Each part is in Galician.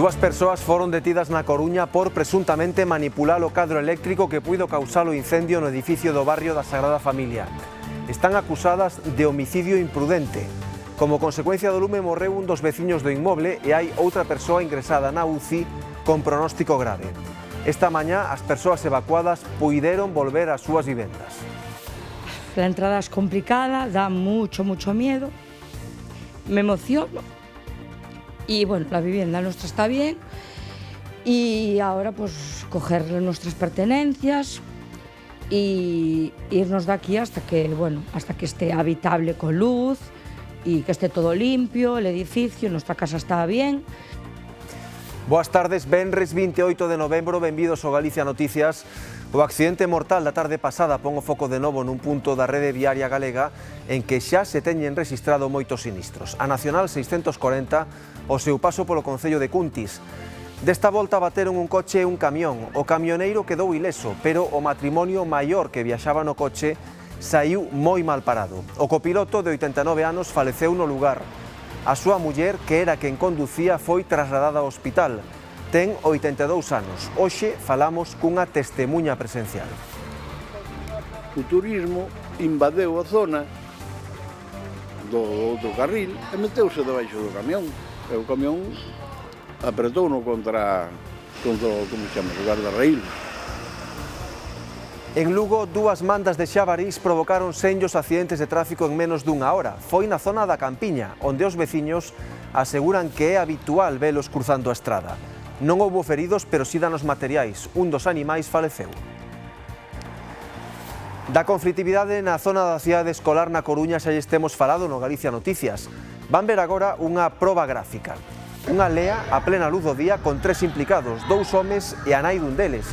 Dúas persoas foron detidas na Coruña por presuntamente manipular o cadro eléctrico que puido causar o incendio no edificio do barrio da Sagrada Familia. Están acusadas de homicidio imprudente. Como consecuencia do lume morreu un dos veciños do inmoble e hai outra persoa ingresada na UCI con pronóstico grave. Esta mañá as persoas evacuadas puideron volver ás súas vivendas. La entrada es complicada, da mucho miedo, me emociono. Y bueno, la vivienda nuestra está bien y ahora pues coger nuestras pertenencias y irnos de aquí hasta que esté habitable con luz y que esté todo limpio, el edificio, nuestra casa está bien. Boas tardes, venres 28 de novembro, benvidos ao Galicia Noticias. O accidente mortal da tarde pasada pon o foco de novo nun punto da rede viaria galega en que xa se teñen registrado moitos sinistros. A Nacional 640, o seu paso polo concello de Cuntis. Desta volta bateron un coche e un camión. O camioneiro quedou ileso, pero o matrimonio maior que viaxaba no coche saiu moi mal parado. O copiloto de 89 anos faleceu no lugar. A súa muller, que era quen conducía, foi trasladada ao hospital. Ten 82 anos. Hoxe falamos cunha testemuña presencial. O turismo invadeu a zona do outro carril e meteuse debaixo do camión. E o camión apretou-no contra o guardarraíl. En Lugo, dúas mandas de xabarís provocaron senllos accidentes de tráfico en menos dunha hora. Foi na zona da Campiña, onde os veciños aseguran que é habitual velos cruzando a estrada. Non houbo feridos, pero si danos materiais. Un dos animais faleceu. Da conflitividade na zona da cidade escolar na Coruña xa lle temos falado no Galicia Noticias. Van ver agora unha proba gráfica. Unha lea a plena luz do día con 3 implicados, 2 homes e a nai dun deles.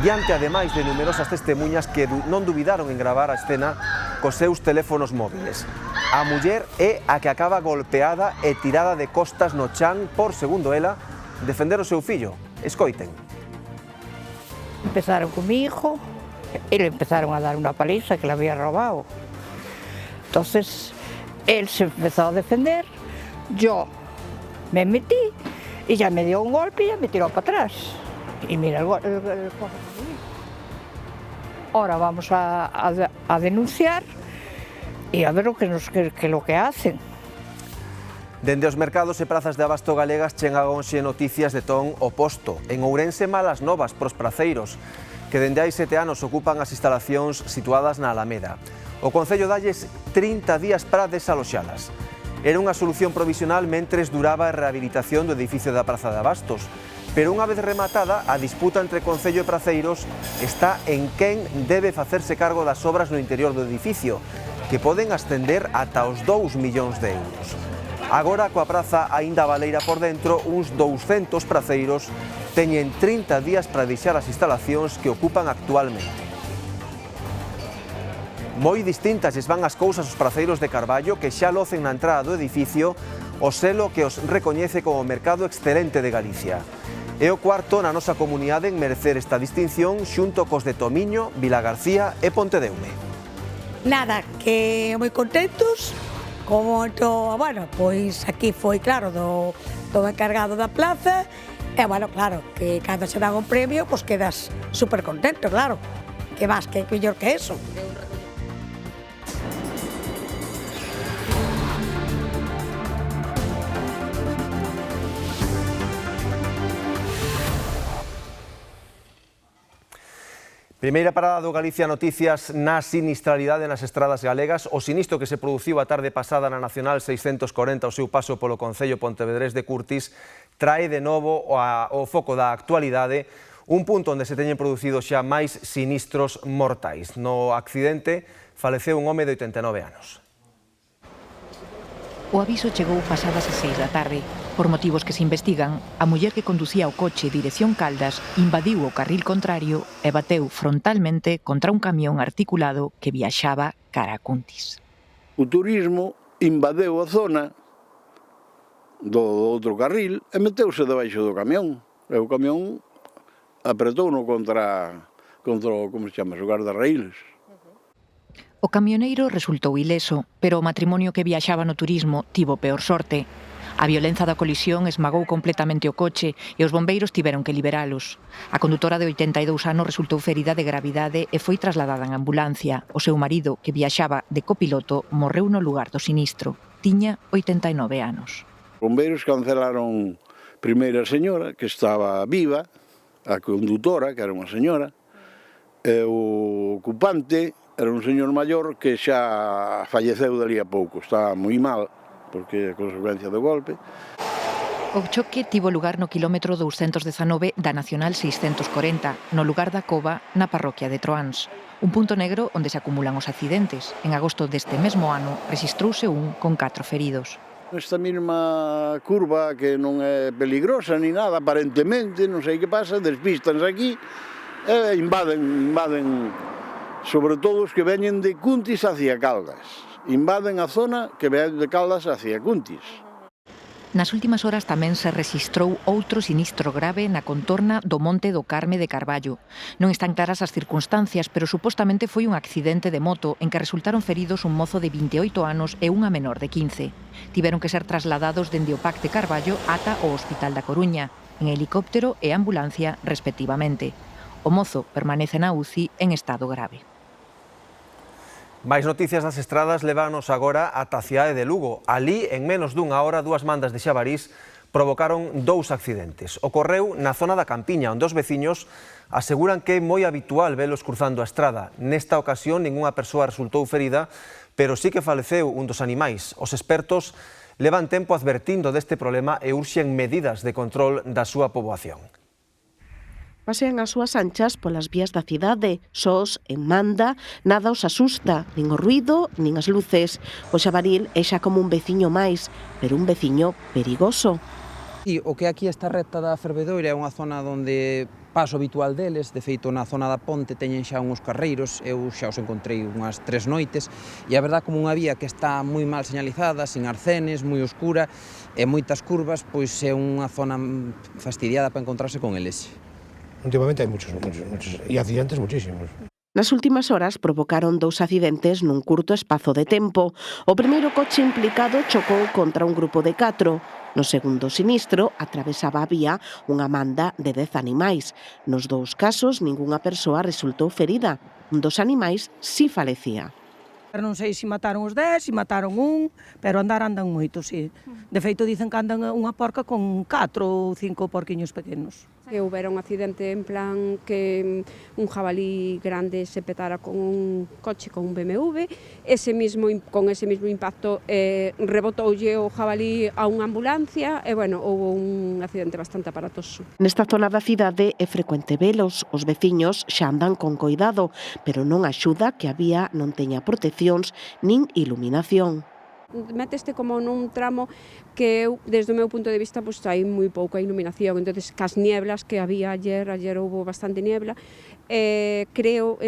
Diante ademais de numerosas testemuñas que non dubidaron en gravar a escena cos seus teléfonos móviles. A muller é a que acaba golpeada e tirada de costas no chan por, segundo ela, defender o seu fillo. Escoiten. Empezaron con mi hijo y le empezaron a dar una paliza que le había robado. Entonces, él se empezó a defender, yo me metí y ya me dio un golpe y ya me tiró para atrás. Y mira el cosa que me hizo. Ahora vamos a denunciar y a ver lo que hacen. Dende os mercados e prazas de abasto galegas chegan hoxe noticias de ton oposto. En Ourense, malas novas pros praceiros, que dende hai 7 anos ocupan as instalacións situadas na Alameda. O Concello dalles 30 días para desaloxalas. Era unha solución provisional mentres duraba a rehabilitación do edificio da Praza de Abastos, pero unha vez rematada, a disputa entre Concello e praceiros está en quen debe facerse cargo das obras no interior do edificio, que poden ascender ata os 2 millóns de euros. Agora, coa praza aínda baleira por dentro, uns 200 praceiros teñen 30 días para deixar as instalacións que ocupan actualmente. Moi distintas lles van as cousas aos praceiros de Carballo, que xa locen na entrada do edificio o selo que os recoñece como Mercado Excelente de Galicia. É o cuarto na nosa comunidade en merecer esta distinción xunto cos de Tomiño, Vilagarcía e Pontedeume. Nada, que moi contentos, como bueno, pois aquí foi claro do encargado da plaza, e bueno, claro, que cando se dan un premio, pois quedas super contento, claro, que máis que mellor que eso. Primeira parada do Galicia Noticias na sinistralidade nas estradas galegas. O sinistro que se produciu a tarde pasada na Nacional 640 ao seu paso polo concello pontevedrés de Curtis trae de novo ao foco da actualidade un punto onde se teñen producido xa máis sinistros mortais. No accidente faleceu un home de 89 anos. O aviso chegou pasadas as 6 da tarde. Por motivos que se investigan, a muller que conducía o coche dirección Caldas invadiu o carril contrario e bateu frontalmente contra un camión articulado que viaxaba cara a Cuntis. O turismo invadeu a zona do outro carril e meteuse debaixo do camión. E o camión apretou-no contra o guardarraíles. O camioneiro resultou ileso, pero o matrimonio que viaxaba no turismo tivo peor sorte. A violenza da colisión esmagou completamente o coche e os bombeiros tiveron que liberalos. A condutora de 82 anos resultou ferida de gravidade e foi trasladada en ambulancia. O seu marido, que viaxaba de copiloto, morreu no lugar do sinistro. Tiña 89 anos. Os bombeiros cancelaron primeiro a señora, que estaba viva, a condutora, que era unha señora, e o ocupante era un señor maior que xa falleceu dali a pouco, estaba moi mal, porque é a consecuencia do golpe. O choque tivo lugar no quilómetro 219 da Nacional 640, no lugar da Cova, na parroquia de Troáns. Un punto negro onde se acumulan os accidentes. En agosto deste mesmo ano rexistrouse un con 4 feridos. Esta mesma curva que non é peligrosa ni nada, aparentemente, non sei que pasa, despistanse aquí e invaden sobre todo os que veñen de Cuntis hacia Caldas. Invaden a zona que ven de Caldas hacia Cuntis. Nas últimas horas tamén se rexistrou outro sinistro grave na contorna do Monte do Carme de Carballo. Non están claras as circunstancias, pero supostamente foi un accidente de moto en que resultaron feridos un mozo de 28 anos e unha menor de 15. Tiveron que ser trasladados dende o PAC de Carballo ata o Hospital da Coruña, en helicóptero e ambulancia respectivamente. O mozo permanece na UCI en estado grave. Máis noticias das estradas levanos agora ata a cidade de Lugo. Alí, en menos dunha hora, dúas mandas de xabarís provocaron 2 accidentes. Ocorreu na zona da Campiña, onde os veciños aseguran que é moi habitual velos cruzando a estrada. Nesta ocasión, ningunha persoa resultou ferida, pero sí que faleceu un dos animais. Os expertos levan tempo advertindo deste problema e urxen medidas de control da súa poboación. Pasean as súas anchas polas vías da cidade, sós, en manda, nada os asusta, nin o ruido, nin as luces. O xabaril é xa como un veciño máis, pero un veciño perigoso. E o que aquí esta recta da Fervedoira é unha zona onde paso habitual deles, de feito na zona da Ponte teñen xa uns carreiros, eu xa os encontrei unhas 3 noites, e a verdad como unha vía que está moi mal señalizada, sin arcenes, moi oscura, e moitas curvas, pois é unha zona fastidiada para encontrarse con eles. Últimamente hai muchos, e accidentes muchísimos. Nas últimas horas provocaron 2 accidentes nun curto espazo de tempo. O primeiro coche implicado chocou contra un grupo de 4. No segundo sinistro, atravesaba a vía unha manda de 10 animais. Nos 2 casos, ningunha persoa resultou ferida. Un dos animais si falecía. Non sei se mataron os 10, se mataron un, pero andan moitos, sí. De feito, dicen que andan unha porca con 4 ou 5 porquiños pequenos. Que houbera un accidente en plan que un jabalí grande se petara con un coche, con un BMW, con ese mismo impacto rebotoulle o jabalí a unha ambulancia e, bueno, houve un accidente bastante aparatoso. Nesta zona da cidade é frecuente velos, os veciños xa andan con coidado, pero non axuda que a vía non teña proteccións nin iluminación. Méteste como nun tramo que, desde o meu punto de vista, pues, hai moi pouca iluminación. Entonces, cas nieblas que había ayer houve bastante niebla, creo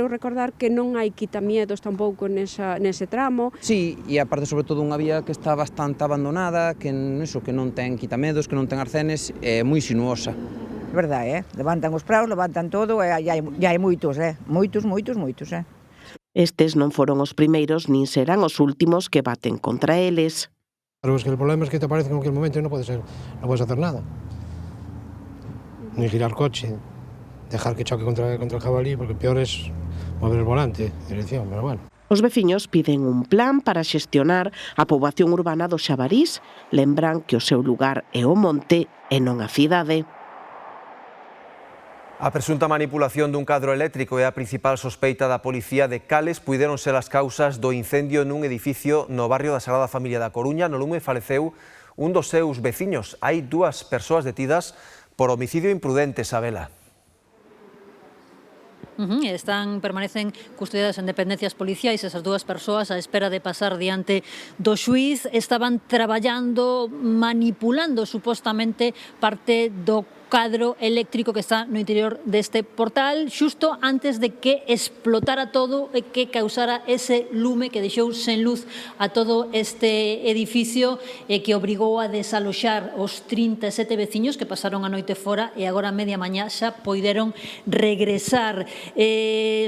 recordar que non hai quitamiedos tampouco nese tramo. Sí, e aparte, sobre todo, unha vía que está bastante abandonada, que non ten quitamedos, que non ten arcenes, é moi sinuosa. Verdade, levantan os praos, levantan todo, e hai moitos, moitos. Estes non foron os primeiros nin serán os últimos que baten contra eles. Pero es que el problema es que te aparece en cualquier momento y no puedes hacer nada. Ni girar coche, dejar que choque contra el jabalí, porque peor es mover el volante, dirección, pero bueno. Os veciños piden un plan para xestionar a poboación urbana do xabarís. Lembran que o seu lugar é o monte e non a cidade. A presunta manipulación dun cadro eléctrico é a principal sospeita da policía de cales puideron ser as causas do incendio nun edificio no barrio da Sagrada Familia da Coruña. No lume faleceu un dos seus veciños. Hai 2 persoas detidas por homicidio imprudente, Sabela. Permanecen custodiadas en dependencias policiais esas 2 persoas á espera de pasar diante do xuíz. Estaban traballando, manipulando supostamente parte do cadro eléctrico que está no interior deste portal xusto antes de que explotara todo e que causara ese lume que deixou sen luz a todo este edificio e que obrigou a desaloxar os 37 veciños que pasaron a noite fora e agora a media mañá xa poideron regresar.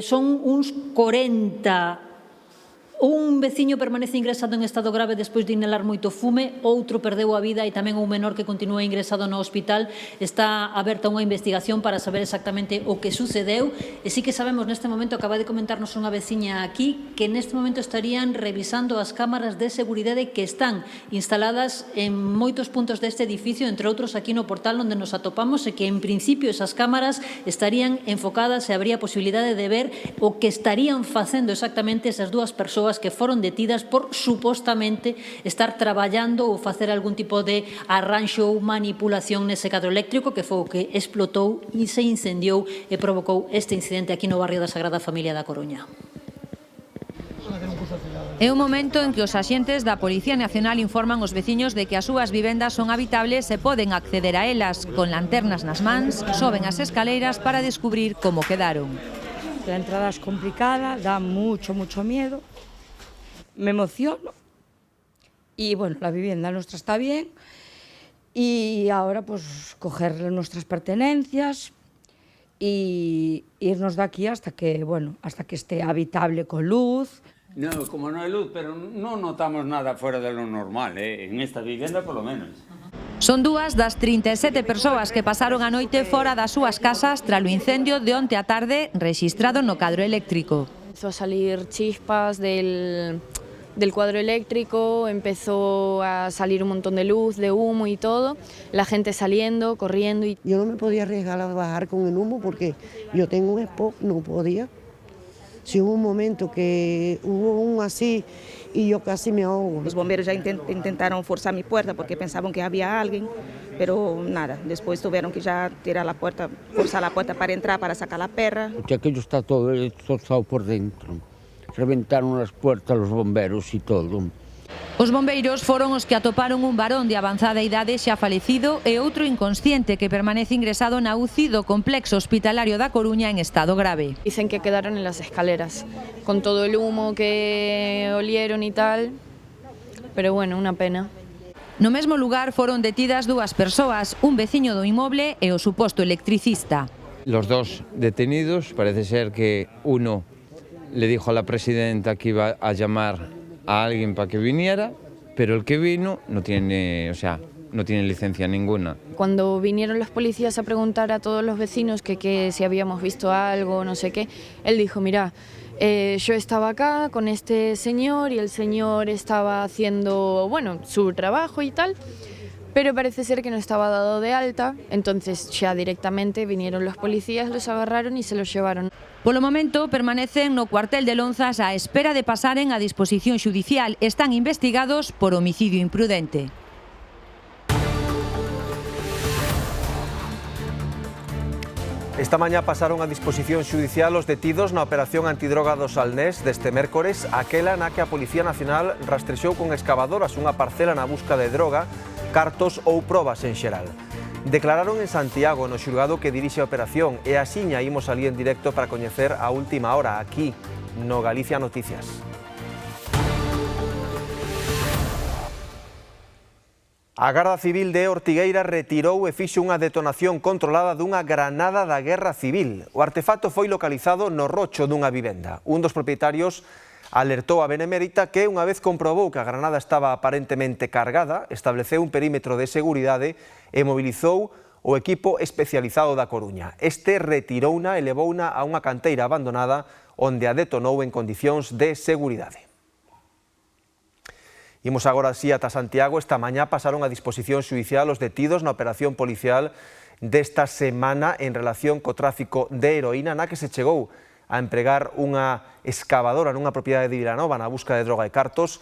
Son uns 40 Un veciño permanece ingresado en estado grave despois de inhalar moito fume, outro perdeu a vida e tamén un menor que continúa ingresado no hospital. Está aberta unha investigación para saber exactamente o que sucedeu e sí que sabemos neste momento, acaba de comentarnos unha veciña aquí, que neste momento estarían revisando as cámaras de seguridade que están instaladas en moitos puntos deste edificio, entre outros aquí no portal onde nos atopamos, e que en principio esas cámaras estarían enfocadas e habría posibilidade de ver o que estarían facendo exactamente esas dúas persoas que foron detidas por supostamente estar traballando ou facer algún tipo de arranxo ou manipulación nese cadro eléctrico que foi o que explotou e se incendiou e provocou este incidente aquí no barrio da Sagrada Familia da Coruña. É un momento en que os axentes da Policía Nacional informan os veciños de que as súas vivendas son habitables e poden acceder a elas. Con lanternas nas mans, soben as escaleiras para descubrir como quedaron. La entrada es complicada, da mucho miedo. Me emociono y bueno, la vivienda nuestra está bien y ahora pues coger nuestras pertenencias y irnos de aquí hasta que, bueno, hasta que esté habitable con luz. No, como no hay luz, pero no notamos nada fuera de lo normal, en esta vivienda por lo menos. Son dúas das 37 persoas que pasaron a noite fora das súas casas tras o incendio de onte á tarde rexistrado no cadro eléctrico. Empezó a salir chispas del cuadro eléctrico, empezó a salir un montón de luz, de humo y todo, la gente saliendo, corriendo. Yo no me podía arriesgar a bajar con el humo porque yo tengo un Spock, no podía. Si hubo un momento que hubo un así y yo casi me ahogo. Los bomberos ya intentaron forzar mi puerta porque pensaban que había alguien, pero nada, después tuvieron que ya tirar la puerta, forzar la puerta para entrar, para sacar la perra. Porque aquello está todo destrozado por dentro. Reventaron as puertas, os bomberos e todo. Os bombeiros foron os que atoparon un varón de avanzada idade xa falecido e outro inconsciente que permanece ingresado na UCI do complexo hospitalario da Coruña en estado grave. Dicen que quedaron en las escaleras, con todo el humo que olieron y tal, pero bueno, una pena. No mesmo lugar foron detidas dúas persoas, un veciño do inmoble e o suposto electricista. Los dos detenidos, parece ser que uno le dijo a la presidenta que iba a llamar a alguien para que viniera, pero el que vino no tiene, no tiene licencia ninguna. Cuando vinieron los policías a preguntar a todos los vecinos que si habíamos visto algo, no sé qué, él dijo, mira, yo estaba acá con este señor y el señor estaba haciendo, bueno, su trabajo y tal, pero parece ser que no estaba dado de alta, entonces ya directamente vinieron los policías, los agarraron y se los llevaron. Polo momento permanecen no cuartel de Lonzas á espera de pasaren a disposición xudicial. Están investigados por homicidio imprudente. Esta mañá pasaron a disposición xudicial os detidos na operación antidroga do Salnés deste mércores, aquela na que a Policía Nacional rastrexou con excavadoras unha parcela na busca de droga, cartos ou probas en xeral. Declararon en Santiago no xulgado que dirixe a operación e axiña imos ali en directo para coñecer a última hora aquí no Galicia Noticias. A Garda Civil de Ortigueira retirou e fixo unha detonación controlada dunha granada da Guerra Civil. O artefacto foi localizado no rocho dunha vivenda. Un dos propietarios alertou a Benemérita que, unha vez comprobou que a granada estaba aparentemente cargada, estableceu un perímetro de seguridade e mobilizou o equipo especializado da Coruña. Este retirouna e levouna a unha canteira abandonada onde a detonou en condicións de seguridade. Imos agora así ata Santiago. Esta mañá pasaron a disposición xudicial os detidos na operación policial desta semana en relación co tráfico de heroína na que se chegou a empregar unha excavadora nunha propiedade de Vilanova na busca de droga e cartos.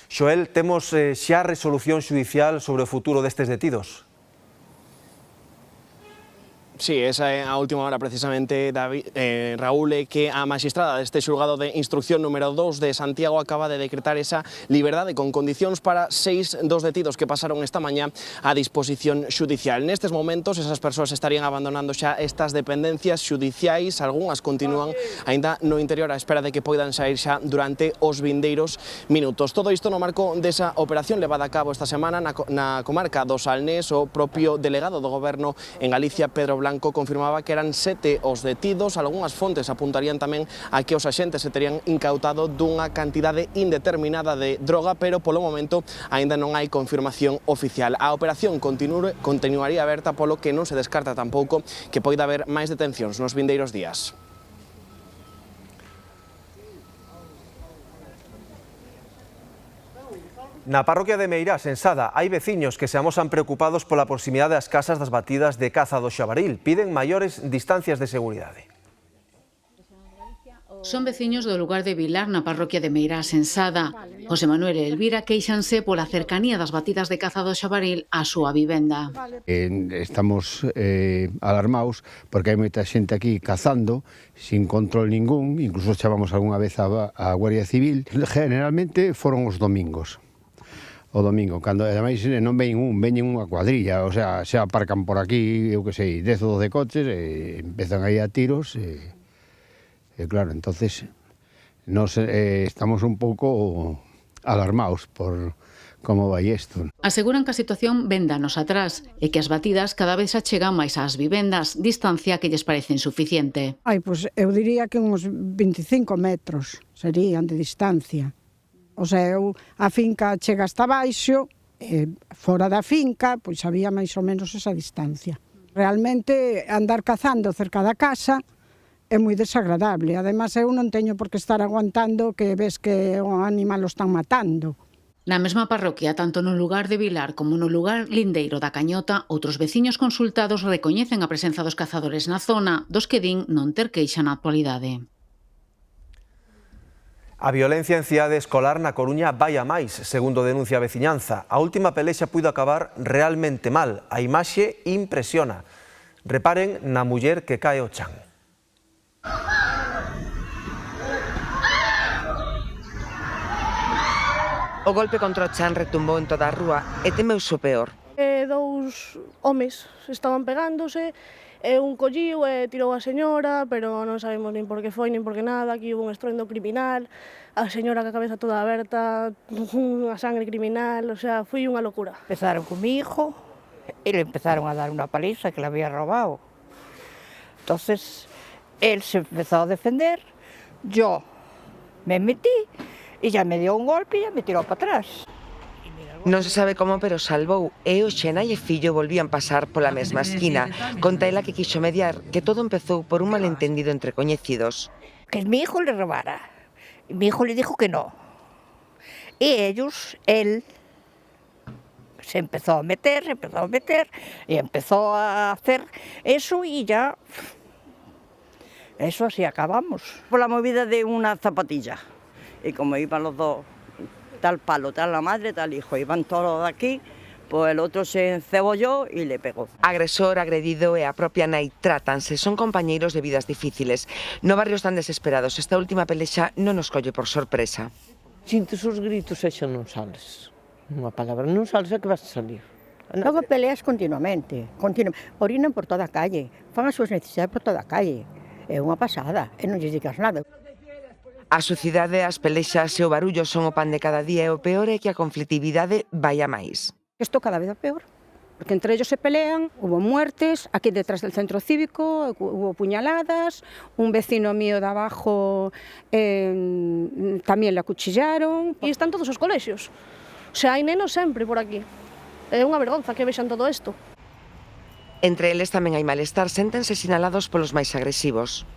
Xoel, temos xa resolución xudicial sobre o futuro destes detidos? Sí, esa é a última hora precisamente, Raúl, que a magistrada deste xulgado de instrucción número 2 de Santiago acaba de decretar esa liberdade con condicións para 6 dos detidos que pasaron esta mañá a disposición xudicial. Nestes momentos esas persoas estarían abandonando xa estas dependencias xudiciais, algunhas continúan aínda no interior á espera de que poidan sair xa durante os vindeiros minutos. Todo isto no marco desa operación levada a cabo esta semana na comarca do Salnés. O propio delegado do Goberno en Galicia, Pedro Blanco, Blanco confirmaba que eran 7 os detidos. Algunhas fontes apuntarían tamén a que os axentes se terían incautado dunha cantidade indeterminada de droga, pero polo momento aínda non hai confirmación oficial. A operación continuaría aberta, polo que non se descarta tampouco que poida haber máis detencións nos vindeiros días. Na parroquia de Meirás, en Sada, hai veciños que se amosan preocupados pola proximidade ás casas das batidas de caza do xabaril. Piden maiores distancias de seguridade. Son veciños do lugar de Vilar na parroquia de Meirás, en Sada. José Manuel e Elvira queixanse pola cercanía das batidas de caza do xabaril á súa vivenda. Estamos alarmados porque hai moita xente aquí cazando sin control ningún, incluso chamamos algunha vez a Guardia Civil. Generalmente foron os domingos. O domingo, cando ademais non veñen unha cuadrilla, o sea, se aparcan por aquí, eu que sei, 10 ou 12 coches, e empezan aí a tiros, e claro, entonces nos estamos un pouco alarmados por como vai isto. Aseguran que a situación ven danos atrás e que as batidas cada vez achegan máis ás vivendas, distancia que lles parece insuficiente. Pois eu diría que uns 25 metros serían de distancia. O sea, a finca chega hasta baixo, fora da finca, pois había máis ou menos esa distancia. Realmente, andar cazando cerca da casa é moi desagradable. Ademais, eu non teño por que estar aguantando que ves que o animal o están matando. Na mesma parroquia, tanto no lugar de Vilar como no lugar lindeiro da Cañota, outros veciños consultados recoñecen a presenza dos cazadores na zona, dos que din non ter queixa na actualidade. A violencia en cidade escolar na Coruña vai a máis, segundo denuncia a veciñanza. A última pelexa puido acabar realmente mal. A imaxe impresiona. Reparen na muller que cae ao chan. O golpe contra o chan retumbou en toda a rúa e temeuse o peor. Dous homes estaban pegándose, un colliu e tirou a señora, pero non sabemos nin por que foi, nin por que nada. Aquí hubo un estruendo criminal, a señora ca cabeza toda aberta, a sangre criminal, o sea, foi unha locura. Empezaron con mi hijo y le empezaron a dar una paliza que le había robado. Entonces, él se empezó a defender, yo me metí y ya me dio un golpe y ya me tiró para atrás. Non se sabe como, pero salvou e o Xena e fillo volvían pasar pola mesma esquina. Conta ela que quixo mediar, que todo empezou por un malentendido entre coñecidos. Que mi hijo le robara. Y mi hijo le dijo que no. Y él se empezó a meter y empezó a hacer eso y ya, eso así acabamos. Por la movida de una zapatilla. Y como iban los dos, tal palo, tal la madre, tal hijo, iban todos de aquí, pues el otro se encebolló y le pegó. Agresor, agredido e a propia nai trátanse, son compañeiros de vidas difíciles. No barrio están desesperados, esta última pelexa non nos colle por sorpresa. Sintes os gritos e xa non sales. Unha palabra, non sales é que vas a salir. Logo peleas continuamente, orinan por toda a calle, fan as súas necesidades por toda a calle. É unha pasada, e non lles digas nada. A sucidade, as pelexas e o barullo son o pan de cada día e o peor é que a conflitividade vai a máis. Isto cada vez é peor, porque entre ellos se pelean, hubo muertes, aquí detrás del centro cívico, hubo puñaladas, un vecino mío de abajo tamén le acuchillaron. E están todos os colexios, o sea, hai nenos sempre por aquí. É unha vergonza que vexan todo isto. Entre eles tamén hai malestar, séntense sinalados polos máis agresivos.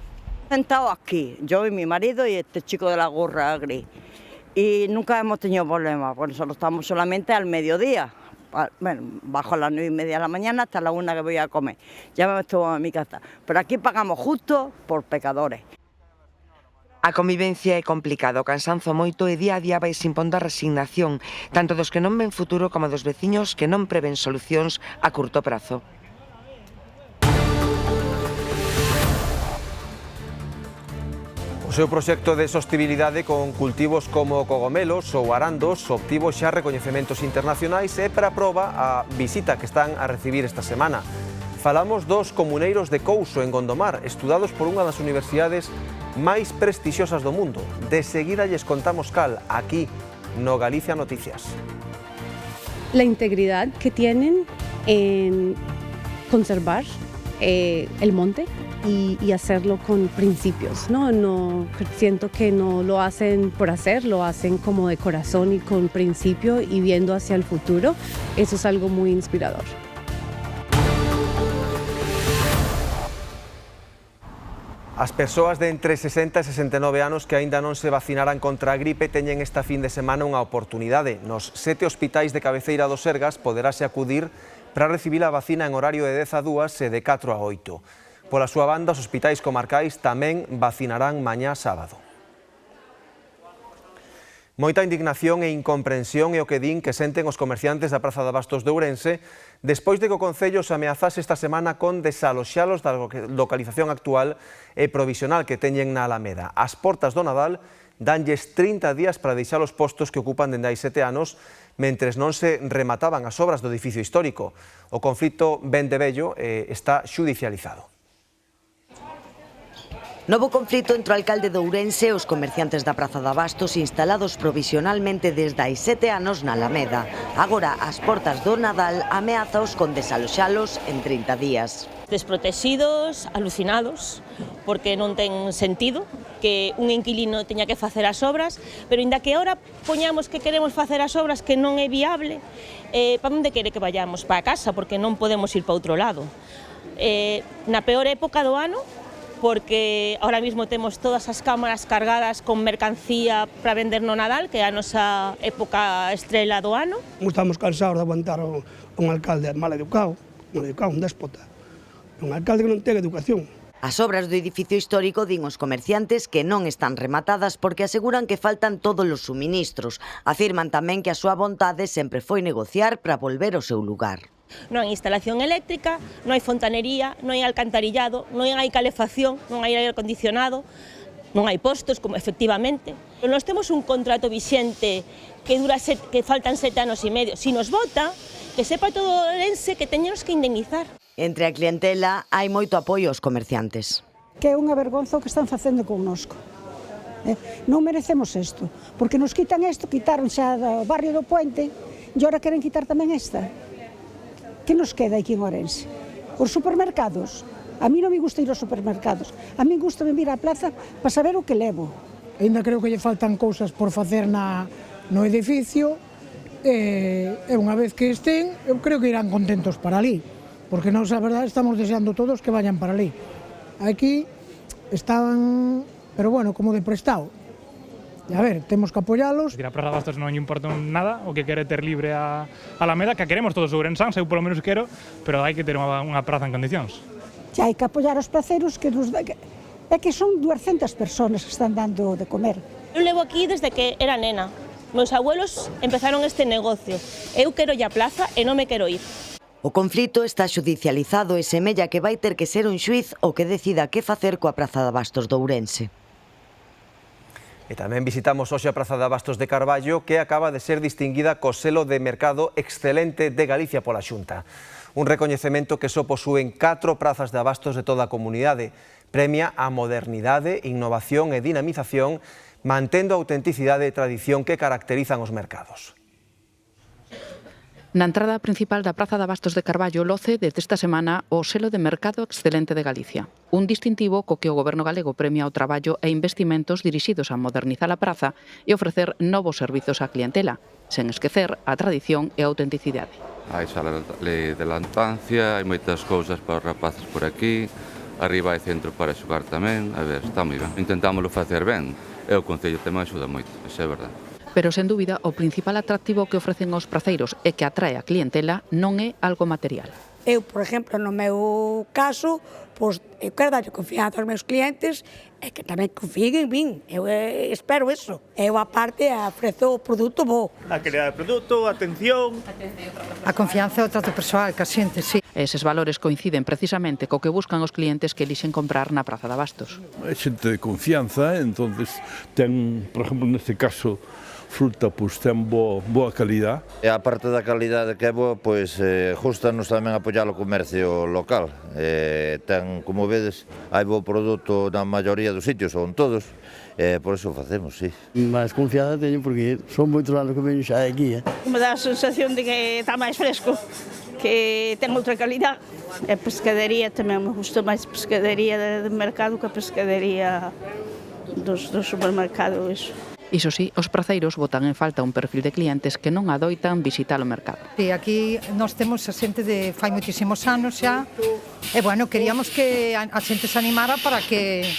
Sentado aquí, yo y mi marido y este chico de la gorra gris. Y nunca hemos tenido problemas, por eso estamos solamente al mediodía. Bueno, bajo a las 9:30 de la mañana hasta la 1 que voy a comer. Ya me estuvo a mi casa. Pero aquí pagamos justo por pecadores. A convivencia é complicado, o cansanzo moito e día a día vai se impondo a resignación, tanto dos que non ven futuro como dos veciños que non prevén solucións a curto prazo. O seu proxecto de sostibilidade con cultivos como cogomelos ou arandos obtivo xa recoñecementos internacionais e para proba a visita que están a recibir esta semana. Falamos dos comuneiros de Couso, en Gondomar, estudados por unha das universidades máis prestixiosas do mundo. De seguida lles contamos cal, aquí, no Galicia Noticias. La integridad que tienen en conservar el monte y hacerlo con principios, ¿no? No, siento que no lo hacen por hacer, lo hacen como de corazón y con principio y viendo hacia el futuro. Eso es algo muy inspirador. As persoas de entre 60 e 69 anos que aínda non se vacinaran contra a gripe teñen esta fin de semana unha oportunidade. Nos 7 hospitais de cabeceira do Sergas poderase acudir para recibir a vacina en horario de 10 a 2 e de 4 a 8. Pola súa banda, os hospitais comarcais tamén vacinarán mañá sábado. Moita indignación e incomprensión é o que din que senten os comerciantes da Praza de Abastos de Ourense despois de que o Concello se ameazase esta semana con desaloxalos da localización actual e provisional que teñen na Alameda. As portas do Nadal danlles 30 días para deixar os postos que ocupan dende hai 7 anos mentres non se remataban as obras do edificio histórico. O conflito vén de vello e está xudicializado. Novo conflito entre o alcalde de Ourense e os comerciantes da Praza de Abastos instalados provisionalmente desde hai 7 anos na Alameda. Agora, as portas do Nadal ameazaos con desaloxalos en 30 días. Desprotegidos, alucinados, porque non ten sentido que un inquilino teña que facer as obras, pero inda que ahora poñamos que queremos facer as obras que non é viable, para onde quere que vayamos? Para a casa, porque non podemos ir para outro lado. Na peor época do ano, porque ahora mismo temos todas as cámaras cargadas con mercancía para vender no Nadal, que é a nosa época estrela do ano. Estamos cansados de aguantar un alcalde mal educado, un déspota, un alcalde que non ten educación. As obras do edificio histórico din os comerciantes que non están rematadas porque aseguran que faltan todos os suministros. Afirman tamén que a súa vontade sempre foi negociar para volver ao seu lugar. Non hai instalación eléctrica, non hai fontanería, non hai alcantarillado, non hai calefacción, non hai aire acondicionado, non hai postos, como efectivamente. Nós temos un contrato vixente que faltan 7 anos e medio. Si nos vota, que sepa todo o Ourense que teñemos que indemnizar. Entre a clientela hai moito apoio aos comerciantes. Que é unha vergonza o que están facendo connosco. Non merecemos isto, porque nos quitan isto, quitaron xa do barrio do Puente, e agora queren quitar tamén esta. Que nos queda aquí en Ourense? Os supermercados. A mí non me gusta ir aos supermercados. A mí gusta vir á plaza para saber o que levo. Ainda creo que lle faltan cousas por facer no edificio e unha vez que estén, eu creo que irán contentos para ali, porque nós, a verdade, estamos deseando todos que vayan para ali. Aquí están, pero bueno, como de prestado. E a ver, temos que apoialos. A Praza de Abastos non lle importa nada, o que quere ter libre a Alameda, que queremos todos ourensáns, eu polo menos quero, pero hai que ter unha praza en condicións. Xa hai que apoiar os praceiros que é que son 200 personas que están dando de comer. Eu levo aquí desde que era nena. Meus abuelos empezaron este negocio. Eu quero a plaza e non me quero ir. O conflito está xudicializado e semella que vai ter que ser un xuiz o que decida que facer coa Praza de Abastos de Ourense. E tamén visitamos hoxe a Praza de Abastos de Carballo, que acaba de ser distinguida co selo de Mercado Excelente de Galicia pola Xunta. Un recoñecemento que só posúen 4 prazas de abastos de toda a comunidade. Premia a modernidade, innovación e dinamización, mantendo a autenticidade e tradición que caracterizan os mercados. Na entrada principal da Praza de Abastos de Carballo loce desde esta semana o selo de Mercado Excelente de Galicia, un distintivo co que o Goberno galego premia o traballo e investimentos dirixidos a modernizar a praza e ofrecer novos servizos á clientela, sen esquecer a tradición e a autenticidade. Hai sala de lantancia, hai moitas cousas para os rapaces por aquí, arriba hai centro para xogar tamén, a ver, está moi ben. Intentámoslo facer ben, e o Concello tamén axuda moito, iso é verdade. Pero, sen dúbida, o principal atractivo que ofrecen os praceiros e que atrae a clientela non é algo material. Eu, por exemplo, no meu caso, pois, eu quero darlle confianza aos meus clientes e que tamén confíen en min. Eu espero eso. Eu, aparte, ofrezo o produto bo. A calidad do produto, a atención. A confianza e o trato persoal que a xente, sí. Eses valores coinciden precisamente co que buscan os clientes que elixen comprar na Praza de Abastos. É xente de confianza, entonces ten, por exemplo, neste caso, fruta, pois ten boa calidad. E a parte da calidade que é boa, pois justanos tamén apoiar o comercio local. Ten, como vedes, hai bo produto na maioría dos sitios, ou en todos, por iso facemos, sí. Máis confianza teño porque son moitos anos que veño xa aquí. Me dá a sensación de que está máis fresco, que ten outra calidad. E pescadería tamén me gusta máis pescadería de mercado que a pescadería do supermercado, iso. Iso sí, os praceiros botan en falta un perfil de clientes que non adoitan visitar o mercado. E aquí nós temos a xente de fai moitísimos anos xa, e bueno, queríamos que a xente se animara para que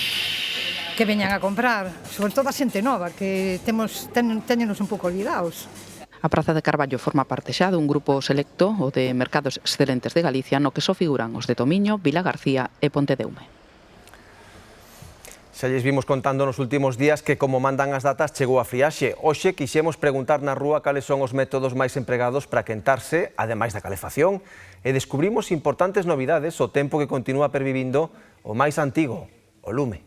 veñan a comprar, sobre todo a xente nova, que teñenos un pouco olvidados. A Praza de Carballo forma parte xa dun grupo selecto, o de Mercados Excelentes de Galicia, no que só figuran os de Tomiño, Vila García e Pontedeume. Xa lles vimos contando nos últimos días que, como mandan as datas, chegou a friaxe. Hoxe quixemos preguntar na rúa cales son os métodos máis empregados para quentarse, ademais da calefacción, e descubrimos importantes novidades o tempo que continúa pervivindo o máis antigo, o lume.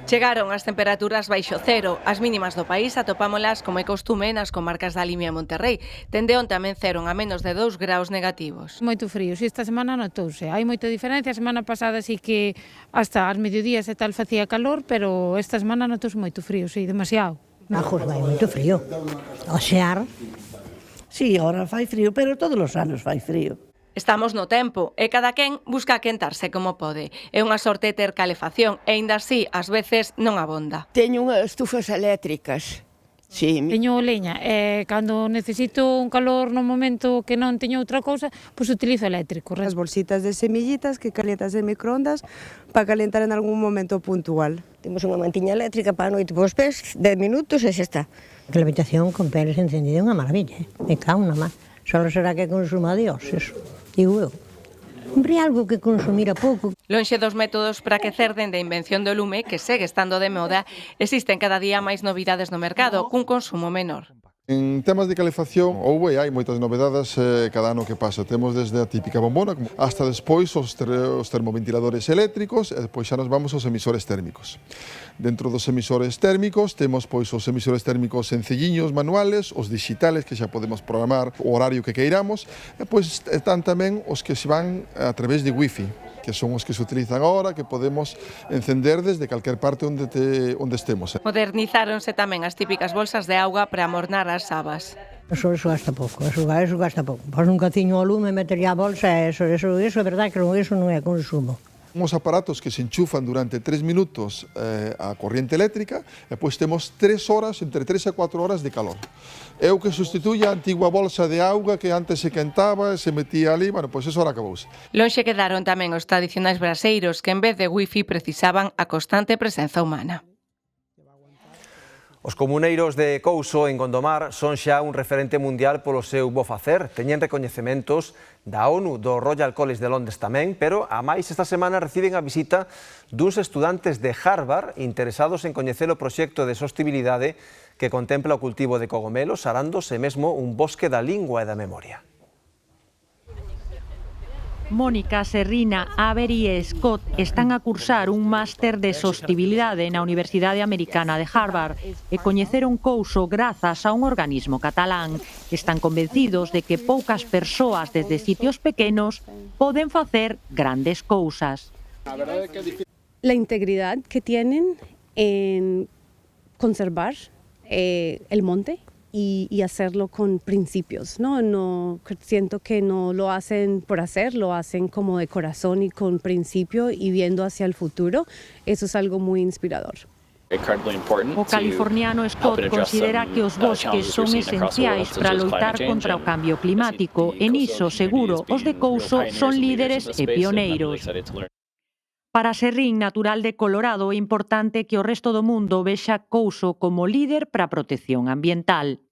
Chegaron as temperaturas baixo cero. As mínimas do país atopámolas, como é costume, nas comarcas da Limia e Monterrei. Tende onte amenceron a menos de 2 graus negativos. Moito frío, si esta semana notouse. Hai moita diferencia, a semana pasada sí que hasta as mediodías e tal facía calor, pero esta semana notouse moito frío, sí, demasiado. Ajos, vai moito frío. O xear. Sí, ahora fai frío, pero todos os anos fai frío. Estamos no tempo e cada quen busca quentarse como pode. É unha sorte ter calefacción e, aínda así, ás veces non abonda. Teño estufas eléctricas. Sí. Teño leña e cando necesito un calor no momento que non teño outra cousa, pois utilizo eléctrico. As bolsitas de semillitas que calentas en microondas para calentar en algún momento puntual. Temos unha mantiña eléctrica para a noite pos pés, 10 minutos e xa está. A calefacción con peles encendida é unha maravilla, me cago na má. Só será que consuma Dios, eso. Digo eu. Hombre, algo que consumira pouco. Lonxe dos métodos para aquecer dende a invención do lume, que segue estando de moda, existen cada día máis novidades no mercado, cun consumo menor. En temas de calefacción, houve e hai moitas novedades cada ano que pasa. Temos desde a típica bombona hasta despois os termoventiladores eléctricos e despois xa nos vamos aos emisores térmicos. Dentro dos emisores térmicos temos pois os emisores térmicos sencilliños manuales, os digitales que xa podemos programar o horario que queiramos e pois están tamén os que se van a través de wifi, que son os que se utilizan agora, que podemos encender desde calquer parte onde estemos. Modernizáronse tamén as típicas bolsas de auga para amornar as sabas. Eso gasta pouco, eso gasta pouco. Pois un catiño ao lume, meterlle a bolsa, eso é verdade que eso non é consumo. Uns aparatos que se enchufan durante 3 minutos a corriente eléctrica e pois temos 3 horas, entre 3 e 4 horas de calor. É o que sustituye a antigua bolsa de auga que antes se quentaba e se metía ali, bueno, pois eso ahora acabouse. Lonxe quedaron tamén os tradicionais braseiros que en vez de wifi precisaban a constante presenza humana. Os comuneiros de Couso, en Gondomar, son xa un referente mundial polo seu bo facer. Teñen recoñecementos da ONU, do Royal College de Londres tamén, pero a máis esta semana reciben a visita duns estudantes de Harvard interesados en coñecer o proxecto de sostibilidade que contempla o cultivo de cogomelos, arandos e mesmo un bosque da lingua e da memoria. Mónica, Serrina, Avery e Scott están a cursar un máster de sostibilidade na Universidade Americana de Harvard e coñeceron Couso grazas a un organismo catalán. Están convencidos de que poucas persoas desde sitios pequenos poden facer grandes cousas. La integridad que tienen en conservar el monte y hacerlo con principios, ¿no? No siento que no lo hacen por hacer, lo hacen como de corazón y con principio y viendo hacia el futuro. Eso es algo muy inspirador. O californiano Scott considera que os bosques son esenciais para loitar contra o cambio climático e niso, seguro, os de Couso son líderes e pioneiros. Para Serrín, natural de Colorado, é importante que o resto do mundo vexa Couso como líder para a protección ambiental.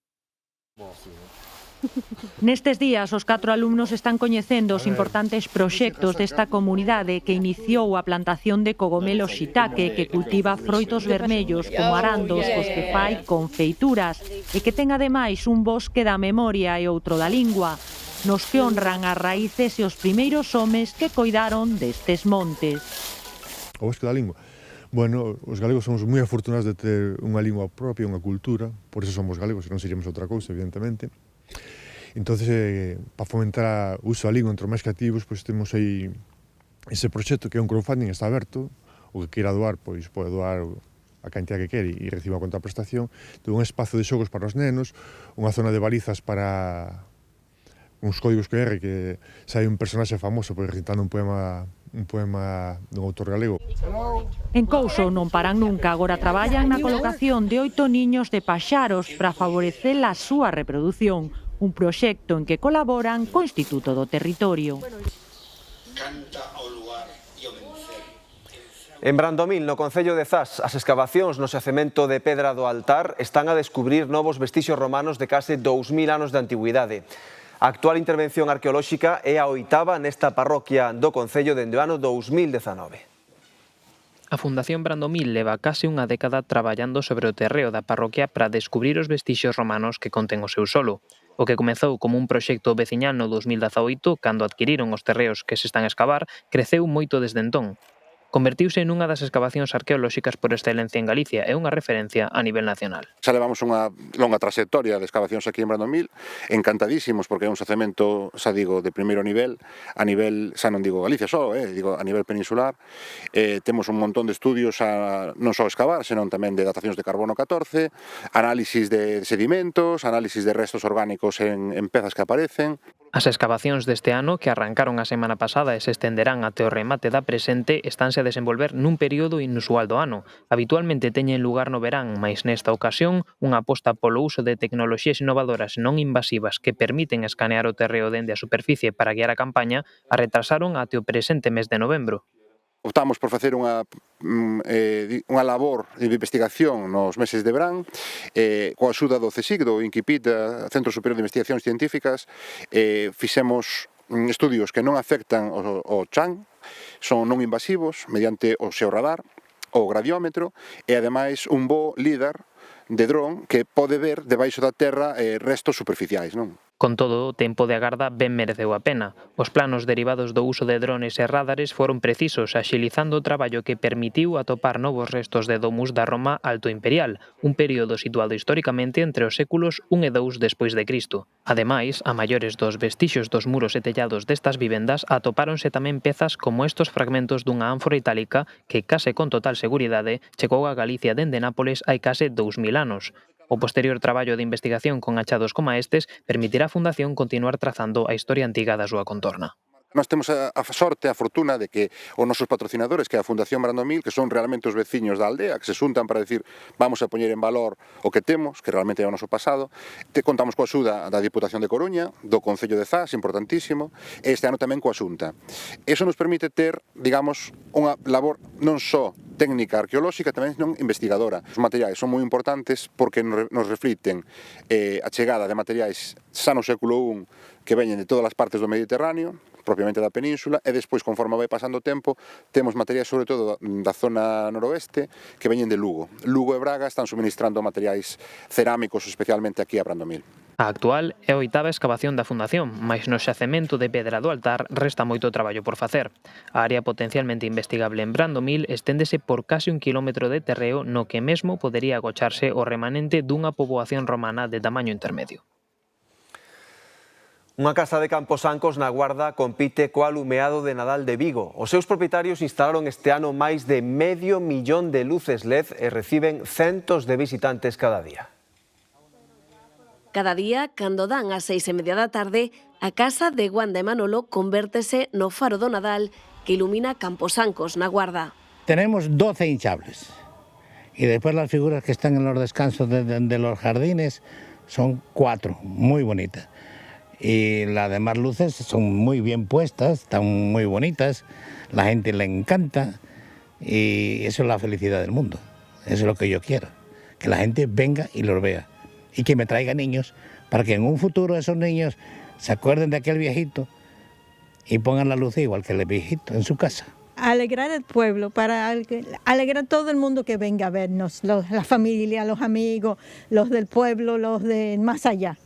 Nestes días, os 4 alumnos están coñecendo os importantes proxectos desta comunidade que iniciou a plantación de cogomelos shiitake, que cultiva froitos vermellos como arandos, cos que fai confeituras, e que ten ademais un bosque da memoria e outro da lingua, nos que honran as raíces e os primeiros homes que coidaron destes montes. O bosque da lingua. Bueno, os galegos somos moi afortunados de ter unha lingua propia, unha cultura, por eso somos galegos, se non seríamos outra cousa, evidentemente. Entonces, para fomentar o uso da lingua entre os máis creativos, pois temos aí ese proxecto que é un crowdfunding, está aberto, o que queira doar, pois pode doar a cantidad que quere e reciba a contraprestación, un espazo de xogos para os nenos, unha zona de balizas para uns códigos QR que sai un personaxe famoso por recitando un poema dun autor galego. En Couso non paran nunca, agora traballan na colocación de 8 niños de paxaros para favorecer a súa reproducción, un proxecto en que colaboran co Instituto do Territorio. En Brandomil, no concello de Zas, as escavacións no xacemento de Pedra do Altar están a descubrir novos vestixios romanos de case 2000 anos de antigüidade. A actual intervención arqueolóxica é a 8ª nesta parroquia do concello dende o ano 2019. A Fundación Brandomil leva case unha década traballando sobre o terreo da parroquia para descubrir os vestixios romanos que contén o seu solo. O que comezou como un proxecto veciñal no 2018, cando adquiriron os terreos que se están a escavar, creceu moito desde entón. Convertiuse nunha das excavacións arqueolóxicas por excelencia en Galicia e unha referencia a nivel nacional. Xa levamos unha longa trayectoria de excavacións aquí en Brandomil, encantadísimos porque é un xacemento, xa digo, de primeiro nivel, a nivel, xa non digo Galicia só, digo a nivel peninsular. Temos un montón de estudios non só excavar, senón tamén de datacións de carbono 14, análisis de sedimentos, análisis de restos orgánicos en pezas que aparecen. As excavacións deste ano, que arrancaron a semana pasada e se estenderán até o remate da presente, estánse a desenvolver nun período inusual do ano. Habitualmente teñen lugar no verán, mais nesta ocasión, unha aposta polo uso de tecnoloxías innovadoras non invasivas que permiten escanear o terreo dende a superficie para guiar a campaña, a retrasaron até o presente mes de novembro. Optamos por facer unha labor de investigación nos meses de verán, coa axuda do CSIC, do INCIPIT, Centro Superior de Investigacións Científicas, fixemos estudios que non afectan o chan, son non invasivos, mediante o xeorradar, o gradiómetro, e ademais un voo LIDAR de dron que pode ver debaixo da terra restos superficiais, non? Con todo, o tempo de agarda ben mereceu a pena. Os planos derivados do uso de drones e radares foron precisos, axilizando o traballo que permitiu atopar novos restos de domus da Roma Alto Imperial, un período situado históricamente entre os séculos 1 e 2 despois de Cristo. Ademais, a maiores dos vestixios dos muros e tellados destas vivendas atopáronse tamén pezas como estos fragmentos dunha ánfora itálica que, case con total seguridade, chegou a Galicia dende Nápoles hai case 2000 anos. O posterior traballo de investigación con achados como estes permitirá á Fundación continuar trazando a historia antiga da súa contorna. Nós temos a sorte, a fortuna de que os nosos patrocinadores, que é a Fundación Brandomil, que son realmente os veciños da aldea, que se xuntan para decir vamos a poñer en valor o que temos, que realmente é o noso pasado. Contamos coa axuda da Diputación de Coruña, do Concello de Zas, importantísimo, e este ano tamén coa Xunta. Eso nos permite ter, digamos, unha labor non só técnica arqueolóxica, tamén non investigadora. Os materiais son moi importantes porque nos refliten a chegada de materiais xa no século I que veñen de todas as partes do Mediterráneo, propiamente da península, e despois, conforme vai pasando o tempo, temos materiais sobre todo da zona noroeste que veñen de Lugo. Lugo e Braga están suministrando materiais cerámicos, especialmente aquí a Brandomil. A actual é a 8ª excavación da Fundación, mais no xacemento de Pedra do Altar resta moito traballo por facer. A área potencialmente investigable en Brandomil esténdese por case 1 quilómetro de terreo no que mesmo podería agocharse o remanente dunha poboación romana de tamaño intermedio. Unha casa de Camposancos na Guarda compite co alumeado de Nadal de Vigo. Os seus propietarios instalaron este ano máis de medio millón de luces LED e reciben centos de visitantes cada día. Cada día, cando dan as 6:30 da tarde, a casa de Wanda e Manolo convértese no faro do Nadal que ilumina Camposancos na Guarda. Tenemos 12 hinchables y después las figuras que están en los descansos de los jardines son 4, muy bonitas. Y las demás luces son muy bien puestas, están muy bonitas, la gente le encanta y eso es la felicidad del mundo. Eso es lo que yo quiero, que la gente venga y los vea y que me traiga niños para que en un futuro esos niños se acuerden de aquel viejito y pongan la luz igual que el viejito en su casa. Alegrar el pueblo, para alegrar a todo el mundo que venga a vernos, la familia, los amigos, los del pueblo, los de más allá.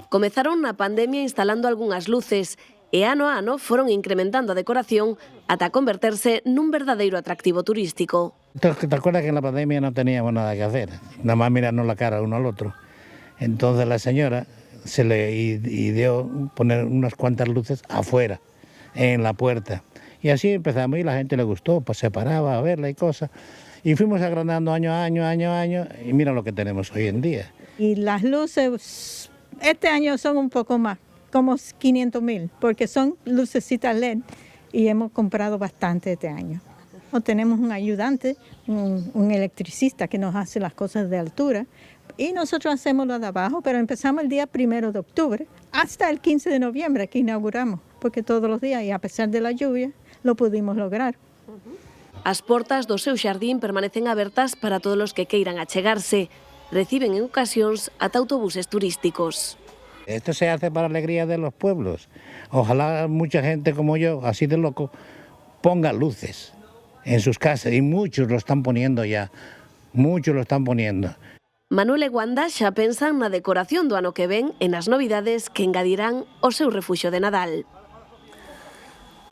Comezaron na pandemia instalando algunhas luces e ano a ano foron incrementando a decoración ata converterse nun verdadeiro atractivo turístico. ¿Te acuerdas que en la pandemia no teníamos nada que hacer? Nada más mirarnos la cara uno al otro. Entonces la señora se le ideó poner unas cuantas luces afuera, en la puerta. Y así empezamos y la gente le gustó, pues se paraba a verla y cosas. Y fuimos agrandando año a año y mira lo que tenemos hoy en día. Y las luces este año son un poco más, como 500.000, porque son lucecitas LED y hemos comprado bastante este año. O tenemos un ayudante, un electricista que nos hace las cosas de altura y nosotros hacemos lo de abajo, pero empezamos el día 1 de octubre hasta el 15 de noviembre que inauguramos, porque todos los días, y a pesar de la lluvia, lo pudimos lograr. As portas do seu xardín permanecen abertas para todos os que queiran achegarse. Reciben en ocasións ata autobuses turísticos. Esto se hace para alegría de los pueblos. Ojalá mucha gente como yo, así de loco, ponga luces en sus casas, y muchos lo están poniendo ya, muchos lo están poniendo. Manuel e Wanda xa pensan na decoración do ano que ven e nas novidades que engadirán ao seu refuxio de Nadal.